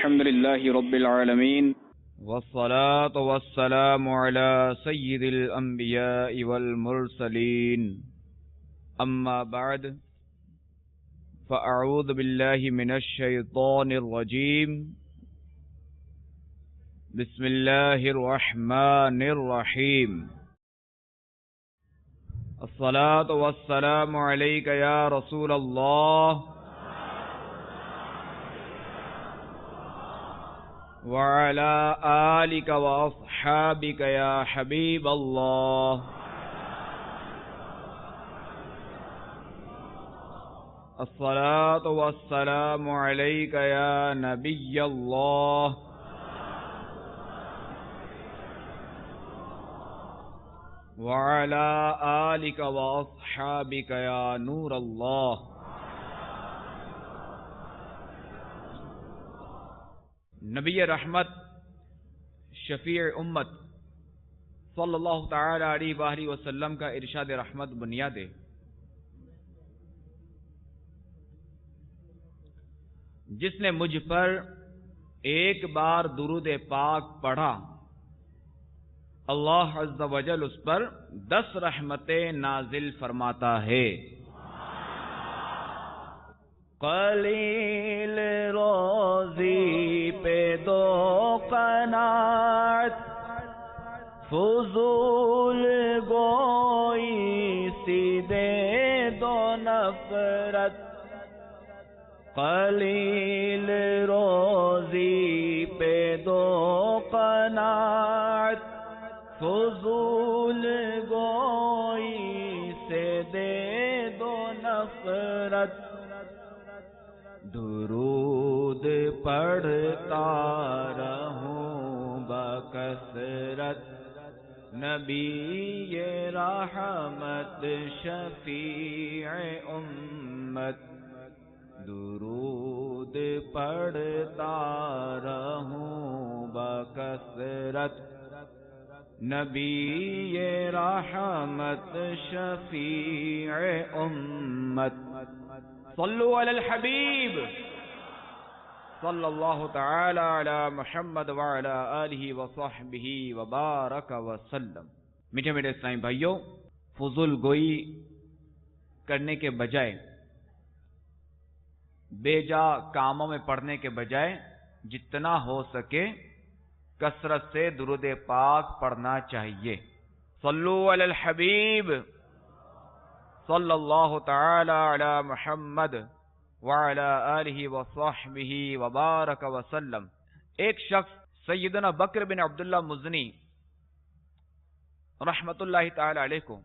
الحمد لله رب العالمين والصلاة والسلام على سيد الأنبياء والمرسلين أما بعد فأعوذ بالله من الشيطان الرجيم بسم الله الرحمن الرحيم الصلاة والسلام عليك يا رسول الله وعلى آلك وأصحابك يا حبيب الله الصلاة والسلام عليك يا نبي الله وعلى آلك وأصحابك يا نور الله. نبی رحمت شفیع امت صلی اللہ تعالی علیہ وآلہ وسلم کا ارشاد رحمت بنیاد ہے. جس نے مجھ پر ایک بار درود پاک پڑھا اللہ عز و جل اس پر 10 رحمتیں نازل فرماتا ہے. قلیل روزی پہ دو قناعت فضول گوئی سیدھے دو نفرت. قلیل روزی پہ دو قناعت فضول گوئی سے دے دو نفرت. درود پڑھتا رہوں بکثرت نبی رحمت شفیع امت. درود پڑھتا رہوں بکثرت نبی رحمت شفیع امت. صلو علی الحبیب صلی اللہ تعالی علی محمد وعلی آلہ وصحبہ وبارک وسلم. میٹھے میٹھے اسلامی بھائیوں، فضول گوئی کرنے کے بجائے، بے جا کاموں میں پڑھنے کے بجائے جتنا ہو سکے کثرت سے درود پاک پڑھنا چاہیے. صلو علی الحبیب صلی اللہ تعالی علی محمد وعلی آلہ وصحبہ وبارک وسلم. ایک شخص سیدنا بکر بن عبداللہ مزنی رحمت اللہ تعالی علیہ کو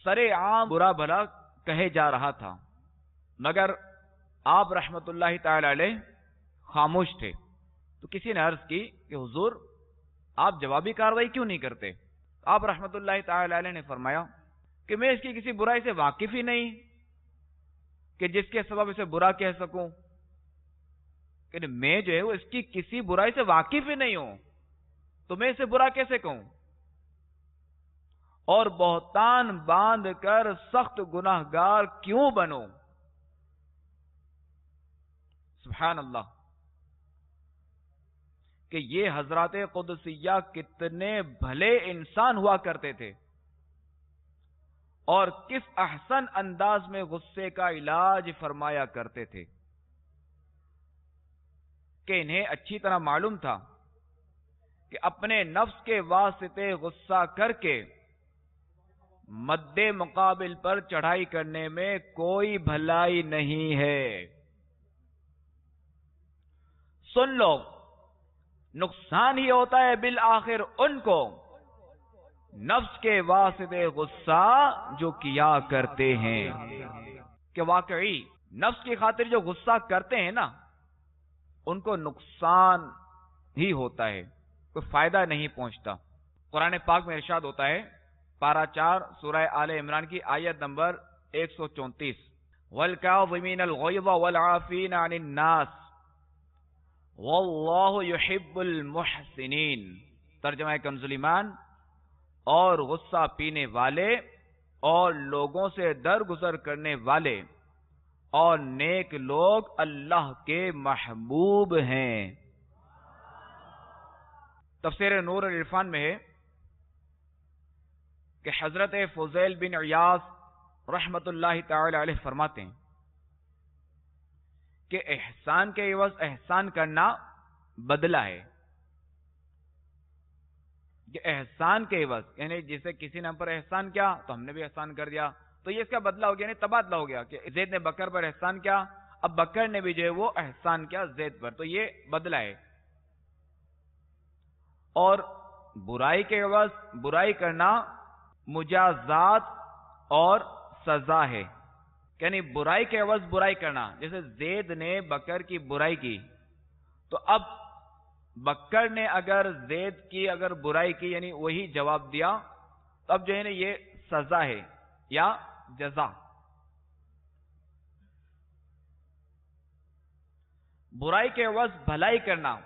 سرے عام برا بھلا کہے جا رہا تھا، مگر آپ رحمت اللہ تعالی علیہ خاموش تھے. تو کسی نے عرض کی کہ حضور آپ جوابی کارروائی کیوں نہیں کرتے؟ آپ رحمت اللہ تعالی علیہ نے فرمایا کہ میں اس کی کسی برائی سے واقف ہی نہیں کہ جس کے سبب اسے برا کہہ سکوں. کہ میں جو ہے وہ اس کی کسی برائی سے واقف ہی نہیں ہوں تو میں اسے برا کیسے کہوں؟ اور بہتان باندھ کر سخت گناہگار کیوں بنوں؟ سبحان اللہ. کہ یہ حضرات قدسیہ کتنے بھلے انسان ہوا کرتے تھے اور کس احسن انداز میں غصے کا علاج فرمایا کرتے تھے کہ انہیں اچھی طرح معلوم تھا کہ اپنے نفس کے واسطے غصہ کر کے مد مقابل پر چڑھائی کرنے میں کوئی بھلائی نہیں ہے. سن لو، نقصان ہی ہوتا ہے بالآخر ان کو نفس کے واسطے غصہ جو کیا کرتے ہیں. کہ واقعی نفس کی خاطر جو غصہ کرتے ہیں نا ان کو نقصان ہی ہوتا ہے، کوئی فائدہ نہیں پہنچتا. قرآن پاک میں ارشاد ہوتا ہے، پارہ 4 سورہ آل عمران کی آیت نمبر 134، وَالْكَاظِمِينَ الْغَيْظَ وَالْعَافِينَ عَنِ النَّاسِ واللہ یحب المحسنین. ترجمہ کنز ایمان، اور غصہ پینے والے اور لوگوں سے درگزر کرنے والے اور نیک لوگ اللہ کے محبوب ہیں۔ تفسیر نور العرفان میں ہے کہ حضرت فضیل بن عیاض رحمت اللہ تعالی علیہ فرماتے ہیں کہ احسان کے عوض احسان کرنا بدلہ ہے۔ کہ احسان کے عوض یعنی جسے کسی نے ہم پر احسان کیا تو ہم نے بھی احسان کر دیا، تو یہ اس کا بدلہ ہو گیا، یعنی تبادلہ ہو گیا کہ زید نے بکر پر احسان کیا، اب بکر نے بھی جو ہے وہ احسان کیا زید پر، تو یہ بدلہ ہے۔ اور برائی کے عوض برائی کرنا مجازات اور سزا ہے، یعنی برائی کے عوض برائی کرنا، جیسے زید نے بکر کی برائی کی تو اب بکر نے اگر زید کی اگر برائی کی یعنی وہی جواب دیا تو اب جو ہے نا یہ سزا ہے یا جزا۔ برائی کے عوض بھلائی کرنا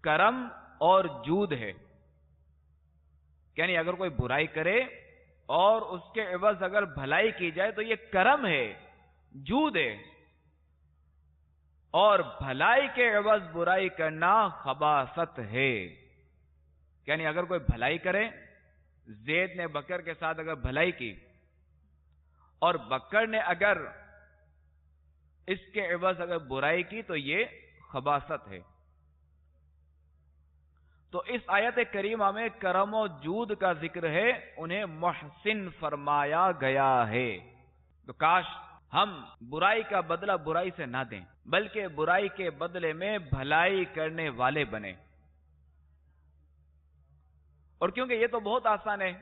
کرم اور جود ہے، یعنی اگر کوئی برائی کرے اور اس کے عوض اگر بھلائی کی جائے تو یہ کرم ہے، جود ہے۔ اور بھلائی کے عوض برائی کرنا خباثت ہے، یعنی اگر کوئی بھلائی کرے، زید نے بکر کے ساتھ اگر بھلائی کی اور بکر نے اگر اس کے عوض اگر برائی کی تو یہ خباثت ہے۔ تو اس آیت کریمہ میں کرم و جود کا ذکر ہے، انہیں محسن فرمایا گیا ہے۔ تو کاش ہم برائی کا بدلہ برائی سے نہ دیں بلکہ برائی کے بدلے میں بھلائی کرنے والے بنیں۔ اور کیونکہ یہ تو بہت آسان ہے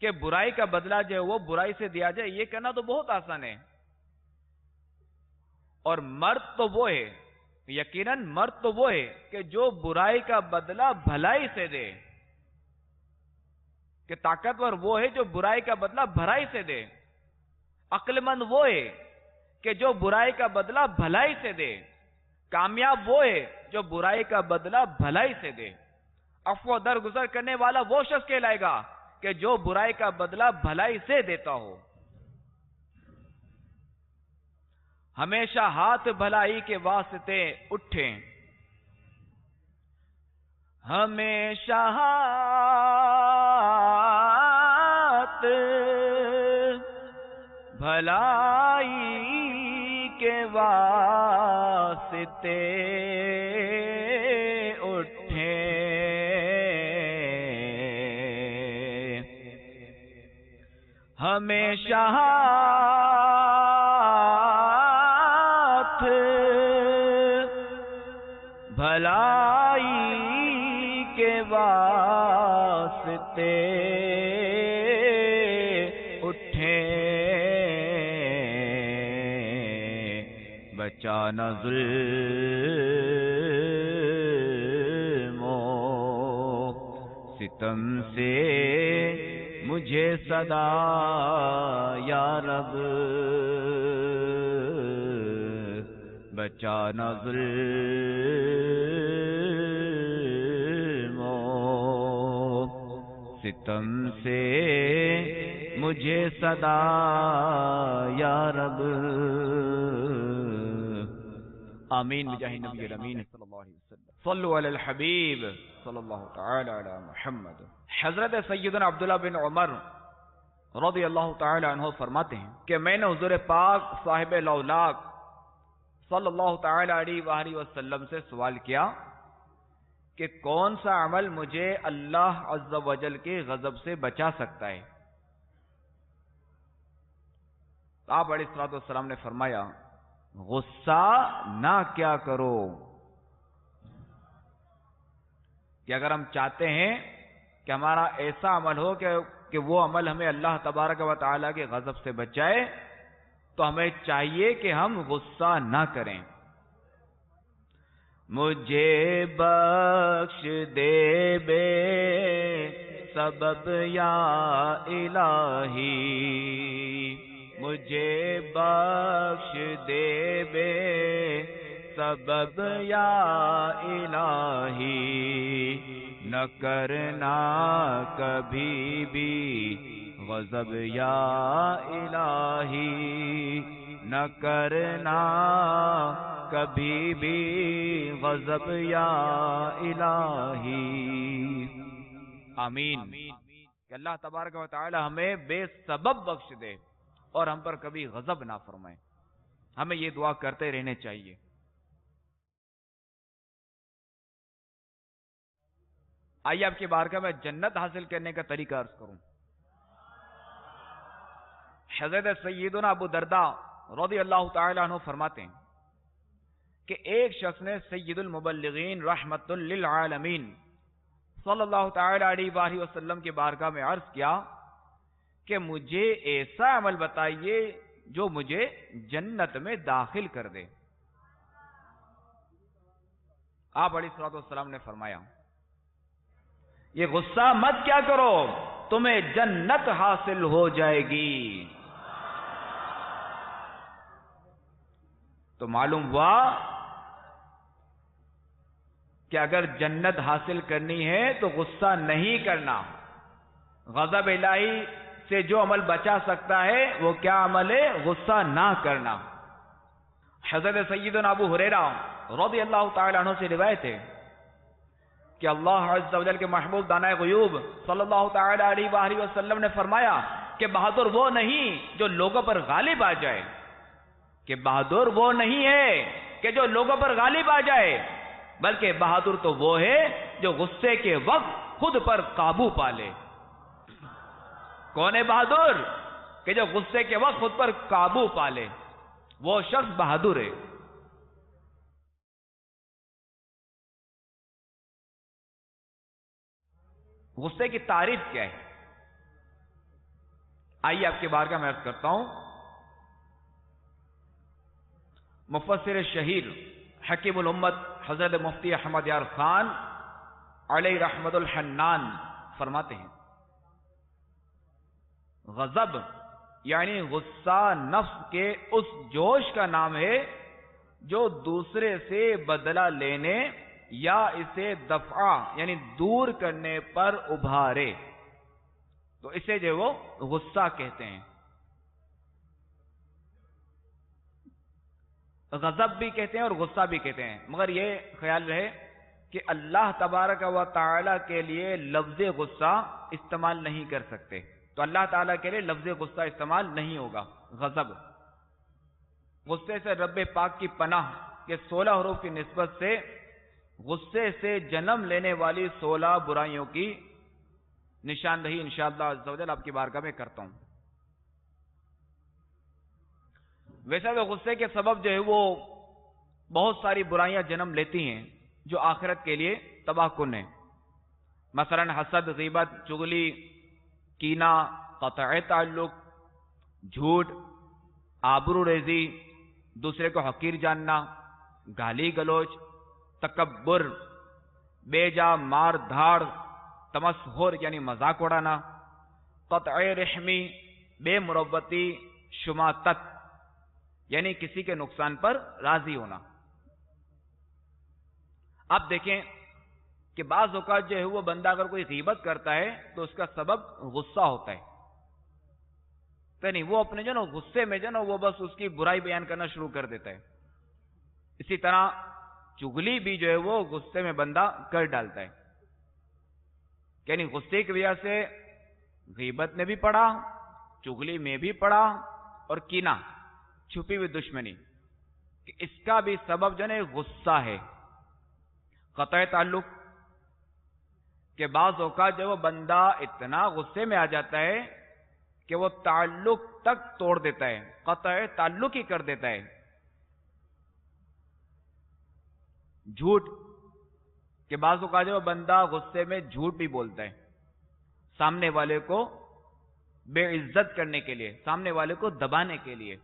کہ برائی کا بدلہ جو ہے وہ برائی سے دیا جائے، یہ کرنا تو بہت آسان ہے۔ اور مرد تو وہ ہے، یقیناً مرد تو وہ ہے کہ جو برائی کا بدلہ بھلائی سے دے، کہ طاقتور وہ ہے جو برائی کا بدلہ بھلائی سے دے، عقل مند وہ ہے کہ جو برائی کا بدلہ بھلائی سے دے، کامیاب وہ ہے جو برائی کا بدلہ بھلائی سے دے، عفو درگزر کرنے والا وہ شخص کہلائے گا کہ جو برائی کا بدلہ بھلائی سے دیتا ہو۔ ہمیشہ ہاتھ بھلائی کے واسطے اٹھیں، ہمیشہ ہاتھ بھلائی کے واسطے اٹھیں، ہمیشہ ہاتھ بھلائی کے واسطے بچانا ظلم و ستم سے مجھے صدا یا رب، بچانا ظلم و ستم سے مجھے صدا یا رب، آمین بجاہ نبی الامین صلی اللہ علیہ وسلم۔ صلو علی الحبیب صلی اللہ تعالی علی محمد۔ حضرت سیدنا عبداللہ بن عمر رضی اللہ تعالی عنہ فرماتے ہیں کہ میں نے حضور پاک صاحب لولاک صلی اللہ تعالی علیہ وآلہ وسلم سے سوال کیا کہ کون سا عمل مجھے اللہ عز و جل کے غضب سے بچا سکتا ہے؟ آپ علیہ الصلوۃ والسلام نے فرمایا غصہ نہ کیا کرو، کہ اگر ہم چاہتے ہیں کہ ہمارا ایسا عمل ہو کہ وہ عمل ہمیں اللہ تبارک و تعالیٰ کے غضب سے بچائے تو ہمیں چاہیے کہ ہم غصہ نہ کریں۔ مجھے بخش دے بے سبب یا الہی، مجھے بخش دے بے سبب یا الہی، نہ کرنا کبھی بھی غضب یا الہی، نہ کرنا کبھی بھی غضب یا الہی۔ آمین۔ کہ اللہ تبارک و تعالی ہمیں بے سبب بخش دے اور ہم پر کبھی غضب نہ فرمائے۔ ہمیں یہ دعا کرتے رہنے چاہیے۔ آئیے آپ کی بارگاہ میں جنت حاصل کرنے کا طریقہ عرض کروں۔ حضرت سیدنا ابو درداء رضی اللہ تعالی عنہ فرماتے ہیں کہ ایک شخص نے سید المبلغین رحمت للعالمین صلی اللہ تعالی علیہ وآلہ وسلم کی بارگاہ میں عرض کیا کہ مجھے ایسا عمل بتائیے جو مجھے جنت میں داخل کر دے۔ آپ علیہ الصلوۃ والسلام نے فرمایا یہ غصہ مت کیا کرو، تمہیں جنت حاصل ہو جائے گی۔ تو معلوم ہوا کہ اگر جنت حاصل کرنی ہے تو غصہ نہیں کرنا۔ غضب الہی سے جو عمل بچا سکتا ہے وہ کیا عمل ہے؟ غصہ نہ کرنا۔ حضرت سیدنا ابو ہریرہ رضی اللہ تعالی عنہ سے روایت ہے کہ اللہ عز و جل کے محبوب دانائے غیوب صلی اللہ تعالی علیہ وآلہ وسلم نے فرمایا کہ بہادر وہ نہیں جو لوگوں پر غالب آ جائے، کہ بہادر وہ نہیں ہے کہ جو لوگوں پر غالب آ جائے، بلکہ بہادر تو وہ ہے جو غصے کے وقت خود پر قابو پا لے۔ کون ہے بہادر؟ کہ جو غصے کے وقت خود پر قابو پا لے، وہ شخص بہادر ہے۔ غصے کی تعریف کیا ہے؟ آئیے آپ کے بارگاہ میں عرض کرتا ہوں۔ مفسر شہیر حکیم الامت حضرت مفتی احمد یار خان علیہ رحمت الحنان فرماتے ہیں غضب یعنی غصہ نفس کے اس جوش کا نام ہے جو دوسرے سے بدلہ لینے یا اسے دفع یعنی دور کرنے پر ابھارے، تو اسے جو وہ غصہ کہتے ہیں۔ غضب بھی کہتے ہیں اور غصہ بھی کہتے ہیں، مگر یہ خیال رہے کہ اللہ تبارک و تعالی کے لیے لفظ غصہ استعمال نہیں کر سکتے، تو اللہ تعالیٰ کے لیے لفظ غصہ استعمال نہیں ہوگا۔ غضب، غصے سے رب پاک کی پناہ کے 16 حروف کی نسبت سے غصے سے جنم لینے والی 16 برائیوں کی نشاندہی انشاءاللہ عز و جل آپ کی بارگاہ میں کرتا ہوں۔ ویسے تو غصے کے سبب جو ہے وہ بہت ساری برائیاں جنم لیتی ہیں جو آخرت کے لیے تباہ کن ہیں، مثلا حسد، غیبت، چغلی، کینہ، قطع تعلق، جھوٹ، آبرو ریزی، دوسرے کو حقیر جاننا، گالی گلوچ، تکبر، بے جا مار دھاڑ، تمسخر یعنی مذاق اڑانا، قطع رحمی، بے مربتی، شماتت یعنی کسی کے نقصان پر راضی ہونا۔ اب دیکھیں کہ بعض اوقات جو ہے وہ بندہ اگر کوئی غیبت کرتا ہے تو اس کا سبب غصہ ہوتا ہے، تو نہیں وہ اپنے جو نا غصے میں جو نا وہ بس اس کی برائی بیان کرنا شروع کر دیتا ہے۔ اسی طرح چغلی بھی جو ہے وہ غصے میں بندہ کر ڈالتا ہے، یعنی غصے کی وجہ سے غیبت میں بھی پڑا، چغلی میں بھی پڑا، اور کینہ چھپی ہوئی دشمنی، کہ اس کا بھی سبب جو ہے غصہ ہے۔ قطع تعلق کہ بعض اوقات جب وہ بندہ اتنا غصے میں آ جاتا ہے کہ وہ تعلق تک توڑ دیتا ہے، قطع تعلق ہی کر دیتا ہے۔ جھوٹ کہ بعض اوقات جب وہ بندہ غصے میں جھوٹ بھی بولتا ہے سامنے والے کو بے عزت کرنے کے لیے، سامنے والے کو دبانے کے لیے۔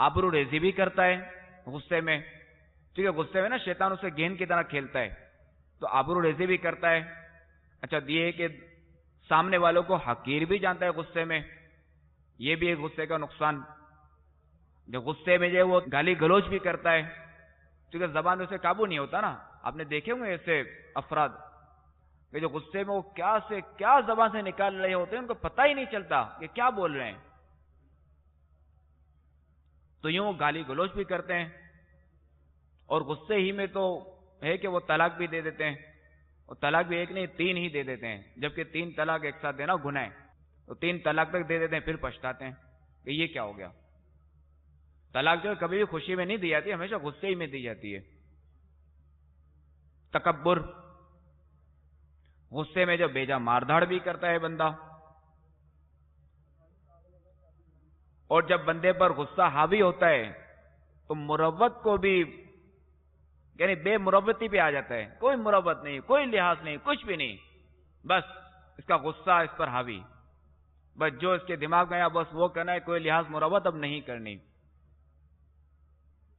آبرو ریزی بھی کرتا ہے غصے میں، کیونکہ غصے میں نا شیطان اسے گیند کی طرح کھیلتا ہے، تو آبرو ریزی بھی کرتا ہے۔ اچھا یہ کہ سامنے والوں کو حقیر بھی جانتا ہے غصے میں، یہ بھی ایک غصے کا نقصان۔ جو غصے میں جو وہ گالی گلوچ بھی کرتا ہے، کیونکہ زبان میں اسے قابو نہیں ہوتا نا۔ آپ نے دیکھے ہوں گے ایسے افراد کہ جو غصے میں وہ کیا سے کیا زبان سے نکال رہے ہوتے ہیں، ان کو پتہ ہی نہیں چلتا کہ کیا بول رہے ہیں۔ تو یوں گالی گلوچ بھی کرتے ہیں، اور غصے ہی میں تو ہے کہ وہ طلاق بھی دے دیتے ہیں، اور طلاق بھی ایک نہیں 3 ہی دے دیتے ہیں، جبکہ 3 طلاق ایک ساتھ دینا گناہ ہے، تو 3 طلاق تک دے دیتے ہیں، پھر پچھتاتے ہیں کہ یہ کیا ہو گیا۔ طلاق جو ہے کبھی بھی خوشی میں نہیں دی جاتی، ہمیشہ غصے ہی میں دی جاتی ہے۔ تکبر، غصے میں جو بیجا مار دھاڑ بھی کرتا ہے بندہ، اور جب بندے پر غصہ حاوی ہوتا ہے تو مروت کو بھی یعنی بے مروتی پہ آ جاتا ہے، کوئی مروت نہیں، کوئی لحاظ نہیں، کچھ بھی نہیں، بس اس کا غصہ اس پر حاوی، بس جو اس کے دماغ میں آیا بس وہ کرنا ہے، کوئی لحاظ مروت اب نہیں کرنی۔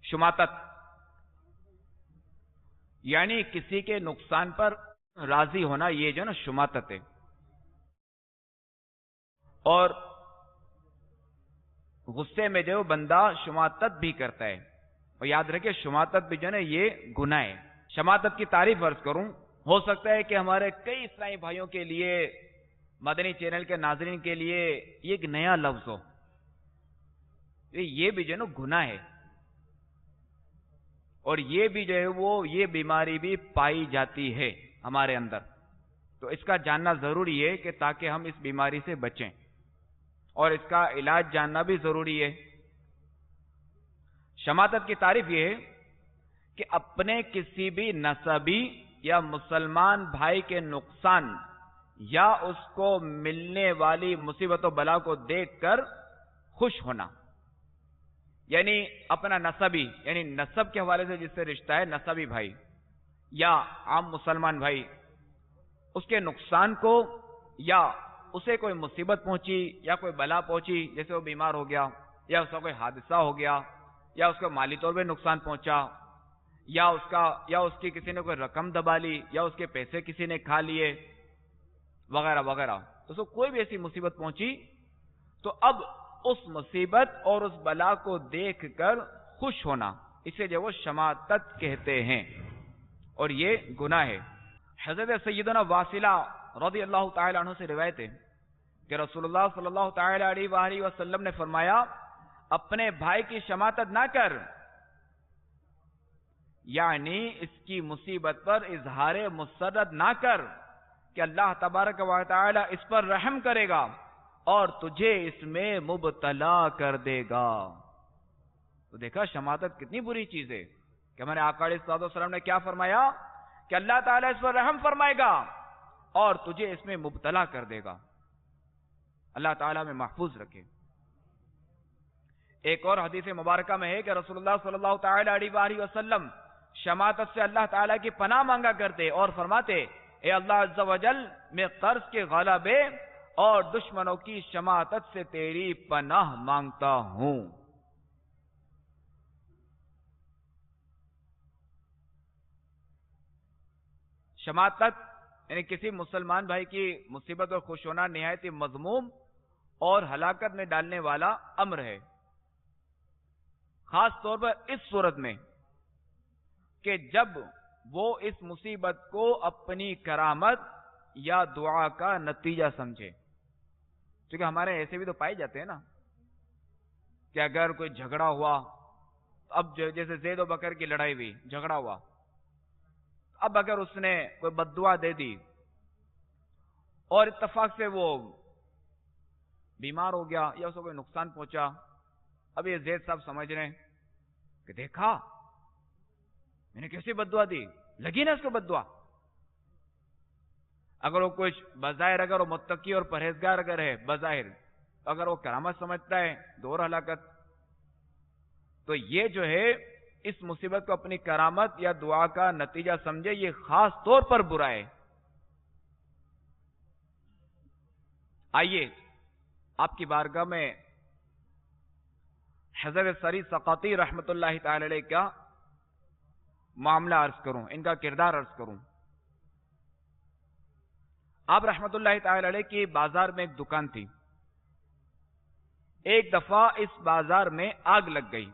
شماتت یعنی کسی کے نقصان پر راضی ہونا، یہ جو نا شماتت ہے۔ اور غصے میں جو بندہ شماتت بھی کرتا ہے، اور یاد رکھیں شماتت بھی جو ہے یہ گناہ ہے۔ شماتت کی تعریف عرض کروں، ہو سکتا ہے کہ ہمارے کئی اسلامی بھائیوں کے لیے، مدنی چینل کے ناظرین کے لیے یہ ایک نیا لفظ ہو، یہ بھی جو ہے نا گناہ ہے، اور یہ بھی جو ہے وہ یہ بیماری بھی پائی جاتی ہے ہمارے اندر، تو اس کا جاننا ضروری ہے کہ تاکہ ہم اس بیماری سے بچیں، اور اس کا علاج جاننا بھی ضروری ہے۔ شماتت کی تعریف یہ ہے کہ اپنے کسی بھی نسبی یا مسلمان بھائی کے نقصان یا اس کو ملنے والی مصیبت و بلا کو دیکھ کر خوش ہونا، یعنی اپنا نسبی یعنی نسب کے حوالے سے جس سے رشتہ ہے، نسبی بھائی یا عام مسلمان بھائی، اس کے نقصان کو یا اسے کوئی مصیبت پہنچی یا کوئی بلا پہنچی، جیسے وہ بیمار ہو گیا یا اس کا کوئی حادثہ ہو گیا یا اس کو مالی طور پہ نقصان پہنچا یا اس کی کسی نے کوئی رقم دبا لی یا اس کے پیسے کسی نے کھا لیے وغیرہ وغیرہ، تو اس کو کوئی بھی ایسی مصیبت پہنچی تو اب اس مصیبت اور اس بلا کو دیکھ کر خوش ہونا، اسے جو وہ شماتت کہتے ہیں، اور یہ گناہ ہے۔ حضرت سیدنا واصلہ رضی اللہ تعالی عنہ سے روایت ہے کہ رسول اللہ صلی اللہ تعالی علیہ وآلہ وسلم نے فرمایا، اپنے بھائی کی شماتت نہ کر، یعنی اس کی مصیبت پر اظہار مسرت نہ کر کہ اللہ تبارک و تعالی اس پر رحم کرے گا اور تجھے اس میں مبتلا کر دے گا۔ تو دیکھا شماتت کتنی بری چیز ہے کہ ہمارے آقا علیہ الصلوۃ والسلام نے کیا فرمایا کہ اللہ تعالیٰ اس پر رحم فرمائے گا اور تجھے اس میں مبتلا کر دے گا۔ اللہ تعالیٰ میں محفوظ رکھے۔ ایک اور حدیث مبارکہ میں ہے کہ رسول اللہ صلی اللہ تعالی علیہ وآلہ وسلم شماتت سے اللہ تعالیٰ کی پناہ مانگا کرتے اور فرماتے، اے اللہ عز و جل، میں قرض کے غلبے اور دشمنوں کی شماتت سے تیری پناہ مانگتا ہوں۔ شماتت یعنی کسی مسلمان بھائی کی مصیبت اور خوش ہونا نہایت ہی مذموم اور ہلاکت میں ڈالنے والا امر ہے، خاص طور پر اس صورت میں کہ جب وہ اس مصیبت کو اپنی کرامت یا دعا کا نتیجہ سمجھے، کیونکہ ہمارے ایسے بھی تو پائے جاتے ہیں نا کہ اگر کوئی جھگڑا ہوا، اب جیسے زید و بکر کی لڑائی ہوئی، جھگڑا ہوا، اب اگر اس نے کوئی بد دعا دے دی اور اتفاق سے وہ بیمار ہو گیا یا اس کو کوئی نقصان پہنچا، اب یہ زید صاحب سمجھ رہے ہیں کہ دیکھا میں نے کیسی بد دعا دی، لگی نا اس کو بد دعا۔ اگر وہ کچھ بظاہر اگر وہ متقی اور پرہیزگار اگر ہے بظاہر، اگر وہ کرامت سمجھتا ہے دور ہلاکت، تو یہ جو ہے اس مصیبت کو اپنی کرامت یا دعا کا نتیجہ سمجھے، یہ خاص طور پر برا ہے۔ آئیے آپ کی بارگاہ میں حضرت سری سقاطی رحمت اللہ تعالی علیہ کا معاملہ عرض کروں، ان کا کردار عرض کروں۔ آپ رحمت اللہ تعالی علیہ کی بازار میں ایک دکان تھی، ایک دفعہ اس بازار میں آگ لگ گئی،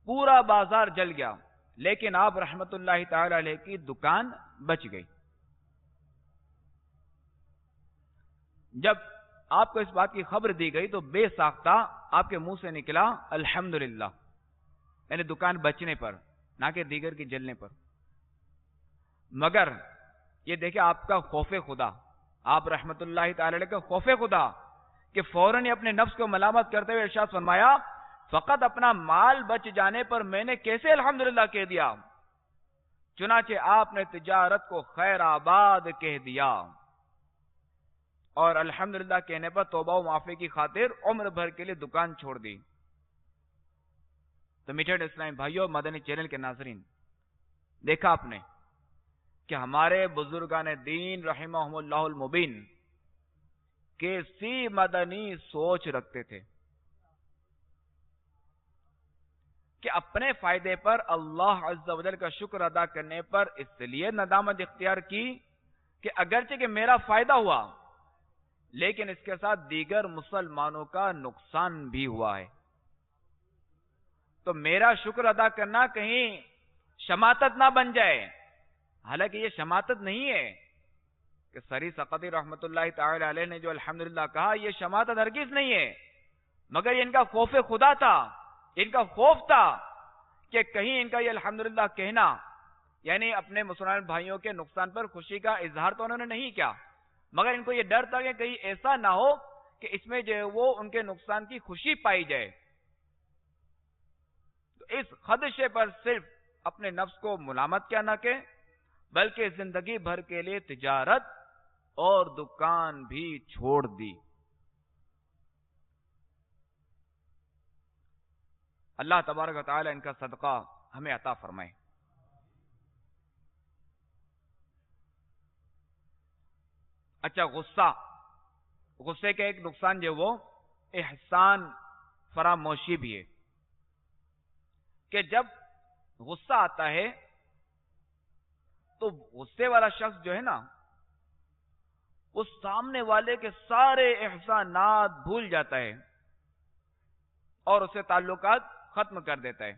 پورا بازار جل گیا، لیکن آپ رحمت اللہ تعالی علیہ کی دکان بچ گئی۔ جب آپ کو اس بات کی خبر دی گئی تو بے ساختہ آپ کے منہ سے نکلا الحمدللہ، یعنی دکان بچنے پر، نہ کہ دیگر کی جلنے پر۔ مگر یہ دیکھیں آپ کا خوف خدا، آپ رحمت اللہ تعالی علیہ کا خوف خدا کہ فوراً اپنے نفس کو ملامت کرتے ہوئے ارشاد فرمایا فقط اپنا مال بچ جانے پر میں نے کیسے الحمدللہ کہہ دیا؟ چنانچہ آپ نے تجارت کو خیر آباد کہہ دیا، اور الحمدللہ کہنے پر توبہ و معافی کی خاطر عمر بھر کے لیے دکان چھوڑ دی۔ تو میٹھے اسلامی بھائیوں، مدنی چینل کے ناظرین، دیکھا آپ نے کہ ہمارے بزرگان دین رحمہم اللہ المبین کیسی مدنی سوچ رکھتے تھے کہ اپنے فائدے پر اللہ عز و جل کا شکر ادا کرنے پر اس لیے ندامت اختیار کی کہ اگرچہ کہ میرا فائدہ ہوا لیکن اس کے ساتھ دیگر مسلمانوں کا نقصان بھی ہوا ہے، تو میرا شکر ادا کرنا کہیں شماتت نہ بن جائے۔ حالانکہ یہ شماتت نہیں ہے کہ سری سقطی رحمت اللہ تعالی علیہ نے جو الحمدللہ کہا، یہ شماتت ہرگز نہیں ہے، مگر یہ ان کا خوف خدا تھا، ان کا خوف تھا کہ کہیں ان کا یہ الحمدللہ کہنا یعنی اپنے مسلمان بھائیوں کے نقصان پر خوشی کا اظہار تو انہوں نے نہیں کیا، مگر ان کو یہ ڈر تھا کہ کہیں ایسا نہ ہو کہ اس میں جو ہے وہ ان کے نقصان کی خوشی پائی جائے۔ تو اس خدشے پر صرف اپنے نفس کو ملامت کیا نہ کہ بلکہ زندگی بھر کے لیے تجارت اور دکان بھی چھوڑ دی۔ اللہ تبارک و تعالی ان کا صدقہ ہمیں عطا فرمائے۔ اچھا، غصے کا ایک نقصان جو وہ احسان فراموشی بھی ہے کہ جب غصہ آتا ہے تو غصے والا شخص جو ہے نا، اس سامنے والے کے سارے احسانات بھول جاتا ہے اور اسے تعلقات ختم کر دیتا ہے،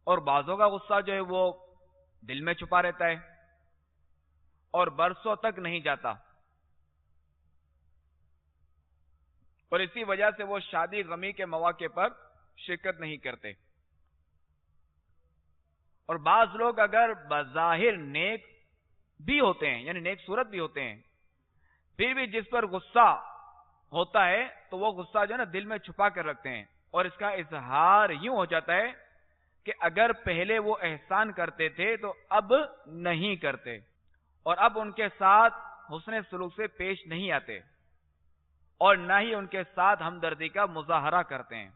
اور بعضوں کا غصہ جو ہے وہ دل میں چھپا رہتا ہے اور برسوں تک نہیں جاتا، اور اسی وجہ سے وہ شادی غمی کے مواقع پر شرکت نہیں کرتے۔ اور بعض لوگ اگر بظاہر نیک بھی ہوتے ہیں، یعنی نیک صورت بھی ہوتے ہیں، پھر بھی جس پر غصہ ہوتا ہے تو وہ غصہ جو ہے نا دل میں چھپا کر رکھتے ہیں، اور اس کا اظہار یوں ہو جاتا ہے کہ اگر پہلے وہ احسان کرتے تھے تو اب نہیں کرتے، اور اب ان کے ساتھ حسن سلوک سے پیش نہیں آتے، اور نہ ہی ان کے ساتھ ہمدردی کا مظاہرہ کرتے ہیں۔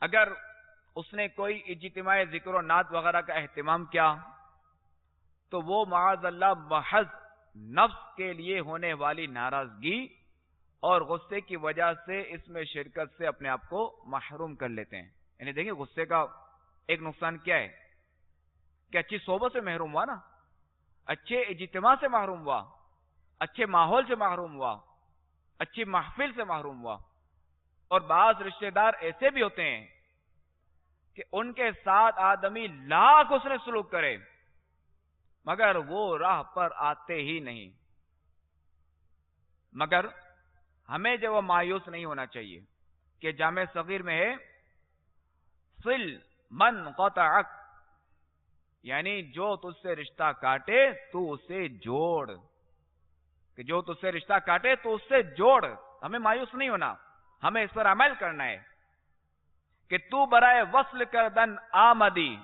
اگر اس نے کوئی اجتماعی ذکر و نعت وغیرہ کا اہتمام کیا تو وہ معاذ اللہ محض نفس کے لیے ہونے والی ناراضگی اور غصے کی وجہ سے اس میں شرکت سے اپنے آپ کو محروم کر لیتے ہیں۔ یعنی دیکھیں غصے کا ایک نقصان کیا ہے کہ اچھی صحبت سے محروم ہوا نا، اچھے اجتماع سے محروم ہوا، اچھے ماحول سے محروم ہوا، اچھی محفل سے محروم ہوا۔ اور بعض رشتہ دار ایسے بھی ہوتے ہیں کہ ان کے ساتھ آدمی لاکھ حسن سلوک کرے مگر وہ راہ پر آتے ہی نہیں۔ مگر ہمیں جو وہ مایوس نہیں ہونا چاہیے کہ جامع صغیر میں ہے صل من قطعک، یعنی جو تجھ سے رشتہ کاٹے تو اسے جوڑ، کہ جو تجھ سے رشتہ کاٹے تو اس سے جوڑ۔ ہمیں مایوس نہیں ہونا، ہمیں اس پر عمل کرنا ہے کہ تو برائے وصل کردن آمدی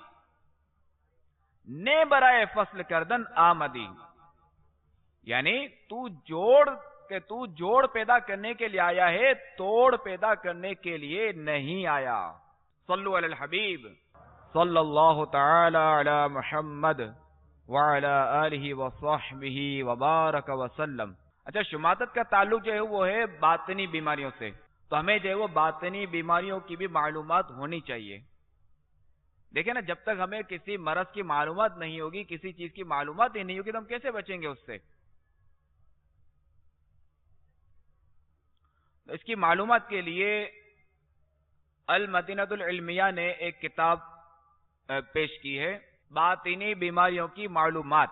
نے برائے فصل کردن آمدی، یعنی تو جوڑ پیدا کرنے کے لیے آیا ہے، توڑ پیدا کرنے کے لیے نہیں آیا۔ صلو علی الحبیب صلی اللہ تعالی علی محمد وعلی آلہ وصحبہ وبارک وسلم۔ اچھا، شماتت کا تعلق جو ہے وہ ہے باطنی بیماریوں سے، تو ہمیں جو ہے وہ باطنی بیماریوں کی بھی معلومات ہونی چاہیے۔ دیکھیں نا، جب تک ہمیں کسی مرض کی معلومات نہیں ہوگی، کسی چیز کی معلومات ہی نہیں ہوگی تو ہم کیسے بچیں گے اس سے؟ اس کی معلومات کے لیے المدینۃ العلمیہ نے ایک کتاب پیش کی ہے، باطنی بیماریوں کی معلومات.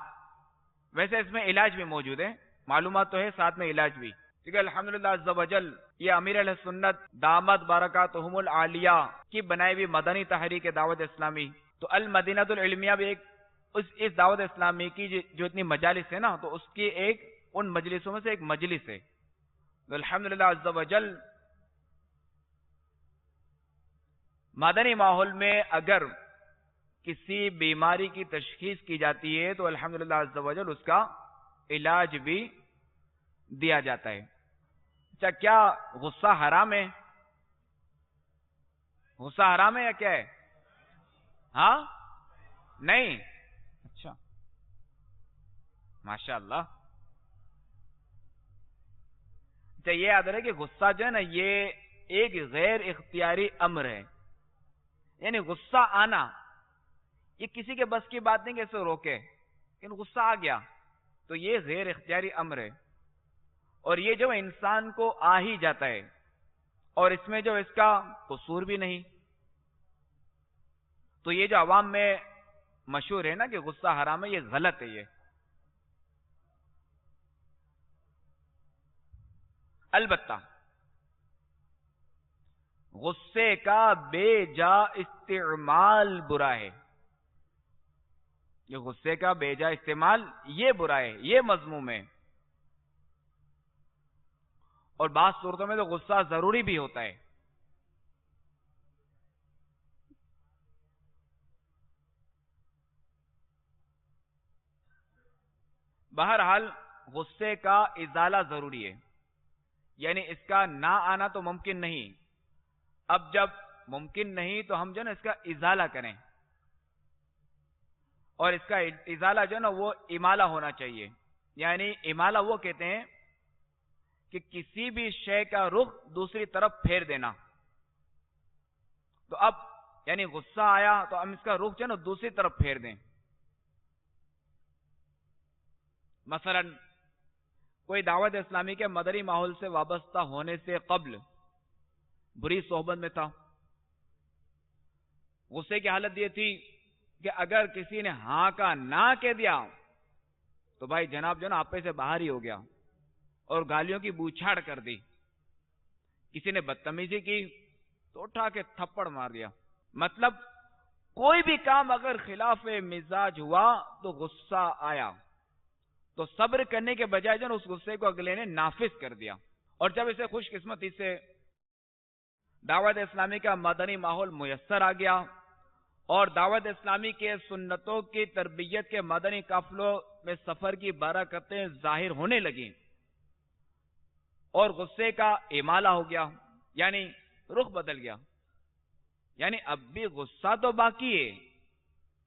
ویسے اس میں علاج بھی موجود ہے، معلومات تو ہے، ساتھ میں علاج بھی. ٹھیک ہے، الحمدللہ عز و جل یہ امیر اہل سنت دامت برکاتہم العالیہ کی بنائی ہوئی مدنی تحریک دعوت اسلامی. تو المدینۃ العلمیہ بھی ایک اس دعوت اسلامی کی جو اتنی مجالس ہے نا، تو اس کی ایک ان مجلسوں میں سے ایک مجلس ہے. تو الحمدللہ عز و جل مدنی ماحول میں اگر کسی بیماری کی تشخیص کی جاتی ہے تو الحمدللہ عز و جل اس کا علاج بھی دیا جاتا ہے. اچھا، کیا غصہ حرام ہے؟ غصہ حرام ہے یا کیا ہے؟ ہاں نہیں؟ اچھا، ماشاء اللہ. اچھا، یہ یاد رہے کہ غصہ جو ہے نا یہ ایک غیر اختیاری امر ہے. یعنی غصہ آنا یہ کسی کے بس کی بات نہیں کہ اسے روکے، لیکن غصہ آ گیا تو یہ غیر اختیاری امر ہے. اور یہ جو انسان کو آ ہی جاتا ہے، اور اس میں جو اس کا قصور بھی نہیں. تو یہ جو عوام میں مشہور ہے نا کہ غصہ حرام ہے، یہ غلط ہے. یہ البتہ غصے کا بے جا استعمال برا ہے. یہ غصے کا بے جا استعمال یہ برا ہے، یہ مذموم ہے. اور بعض صورتوں میں تو غصہ ضروری بھی ہوتا ہے. بہرحال غصے کا ازالہ ضروری ہے، یعنی اس کا نہ آنا تو ممکن نہیں. اب جب ممکن نہیں تو ہم جو نا اس کا ازالہ کریں، اور اس کا ازالہ جو نا وہ امالہ ہونا چاہیے. یعنی امالہ وہ کہتے ہیں کہ کسی بھی شے کا رخ دوسری طرف پھیر دینا. تو اب یعنی غصہ آیا تو ہم اس کا رخ جو نا دوسری طرف پھیر دیں. مثلا کوئی دعوت اسلامی کے مدری ماحول سے وابستہ ہونے سے قبل بری صحبت میں تھا. غصے کی حالت یہ تھی کہ اگر کسی نے ہاں کا نہ کہہ دیا تو بھائی جناب جو نا آپے سے باہر ہی ہو گیا اور گالیوں کی بوچھاڑ کر دی. کسی نے بدتمیزی کی تو اٹھا کے تھپڑ مار دیا. مطلب کوئی بھی کام اگر خلاف مزاج ہوا تو غصہ آیا تو صبر کرنے کے بجائے جو اس غصے کو اگلے نے نافذ کر دیا. اور جب اسے خوش قسمتی سے دعوت اسلامی کا مدنی ماحول میسر آ گیا اور دعوت اسلامی کے سنتوں کی تربیت کے مدنی قافلوں میں سفر کی برکتیں ظاہر ہونے لگیں اور غصے کا امالہ ہو گیا، یعنی رخ بدل گیا. یعنی اب بھی غصہ تو باقی ہے،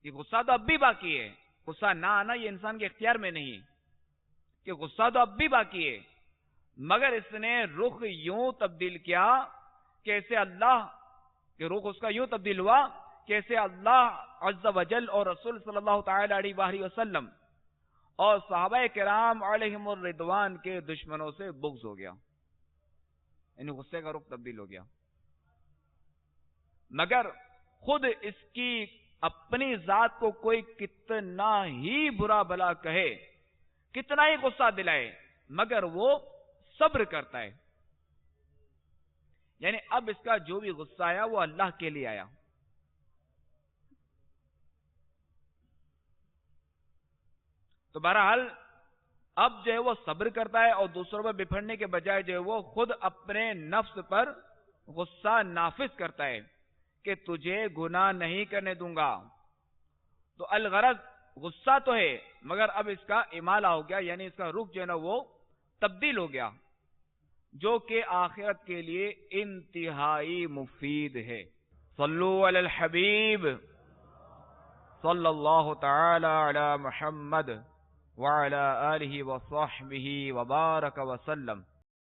یہ غصہ تو اب بھی باقی ہے. غصہ نہ آنا یہ انسان کے اختیار میں نہیں کہ غصہ تو اب بھی باقی ہے، مگر اس نے رخ یوں تبدیل کیا کہ ایسے اللہ کہ رخ اس کا یوں تبدیل ہوا کہ ایسے اللہ عز و جل اور رسول صلی اللہ تعالی علیہ وآلہ وسلم اور صحابہ کرام علیہم الرضوان کے دشمنوں سے بغض ہو گیا. یعنی غصے کا رخ تبدیل ہو گیا. مگر خود اس کی اپنی ذات کو کوئی کتنا ہی برا بلا کہے، کتنا ہی غصہ دلائے، مگر وہ صبر کرتا ہے. یعنی اب اس کا جو بھی غصہ آیا وہ اللہ کے لیے آیا. تو بہرحال اب جو ہے وہ صبر کرتا ہے اور دوسروں پر بپھڑنے کے بجائے جو ہے وہ خود اپنے نفس پر غصہ نافذ کرتا ہے کہ تجھے گناہ نہیں کرنے دوں گا. تو الغرض غصہ تو ہے مگر اب اس کا امالہ ہو گیا، یعنی اس کا رخ جو ہے نا وہ تبدیل ہو گیا، جو کہ آخرت کے لیے انتہائی مفید ہے. صلو علی الحبیب صلی اللہ تعالی علی محمد وعلی آلہ وصحبہ وبارک وسلم.